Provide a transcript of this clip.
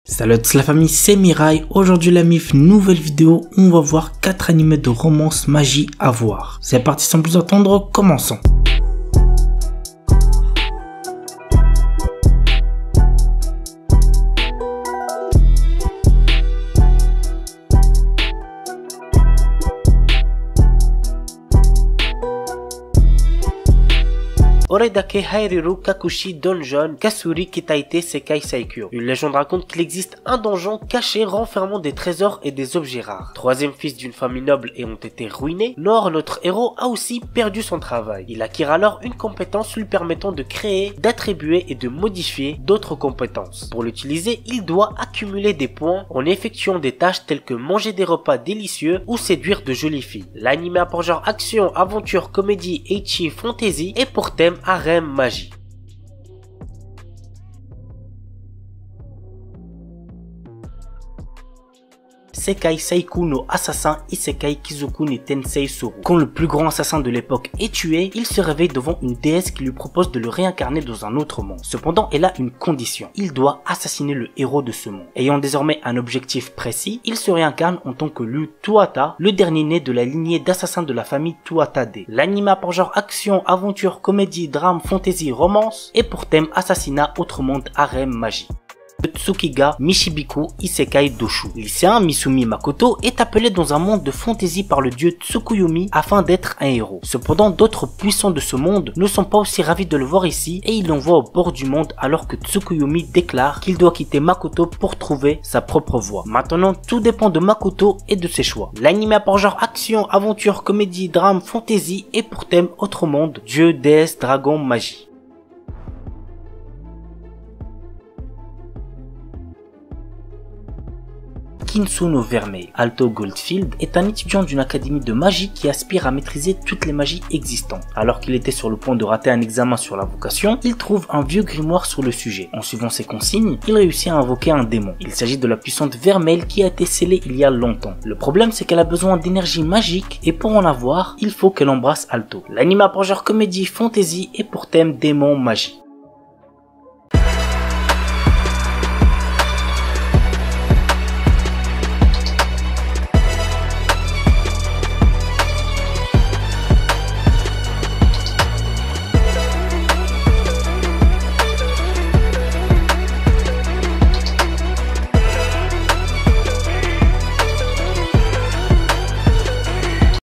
Salut à tous la famille, c'est Mirai. Aujourd'hui la MIF, nouvelle vidéo où on va voir 4 animés de romance magie à voir. C'est parti sans plus attendre, commençons. Oredake Hairiru Kakushi Donjon Kasuri Kitaite Sekai Saikyo. Une légende raconte qu'il existe un donjon caché renfermant des trésors et des objets rares. Troisième fils d'une famille noble et ont été ruinés, Nor, notre héros, a aussi perdu son travail. Il acquiert alors une compétence lui permettant de créer, d'attribuer et de modifier d'autres compétences. Pour l'utiliser, il doit accumuler des points en effectuant des tâches telles que manger des repas délicieux ou séduire de jolies filles. L'anime a pour genre action, aventure, comédie, ecchi, fantasy et pour thème harem magie. Sekai Seiku no Assassin Isekai Kizoku ni Tensei Soru. Quand le plus grand assassin de l'époque est tué, il se réveille devant une déesse qui lui propose de le réincarner dans un autre monde. Cependant, elle a une condition. Il doit assassiner le héros de ce monde. Ayant désormais un objectif précis, il se réincarne en tant que Lu Tuata, le dernier né de la lignée d'assassins de la famille Tuatade. L'anime a pour genre action, aventure, comédie, drame, fantasy, romance et pour thème assassinat, autre monde, harem, magie. Tsukiga Mishibiku Isekai Doshu. Lycéen Misumi Makoto est appelé dans un monde de fantaisie par le dieu Tsukuyomi afin d'être un héros. Cependant, d'autres puissants de ce monde ne sont pas aussi ravis de le voir ici et il l'envoie au bord du monde alors que Tsukuyomi déclare qu'il doit quitter Makoto pour trouver sa propre voie. Maintenant, tout dépend de Makoto et de ses choix. L'anime a pour genre action, aventure, comédie, drame, fantaisie et pour thème autre monde, dieu, déesse, dragon, magie. Kinsuno Vermeil. Alto Goldfield est un étudiant d'une académie de magie qui aspire à maîtriser toutes les magies existantes. Alors qu'il était sur le point de rater un examen sur la vocation, il trouve un vieux grimoire sur le sujet. En suivant ses consignes, il réussit à invoquer un démon. Il s'agit de la puissante Vermeil qui a été scellée il y a longtemps. Le problème c'est qu'elle a besoin d'énergie magique et pour en avoir, il faut qu'elle embrasse Alto. L'anime a pour genre comédie, fantasy et pour thème démon, magie.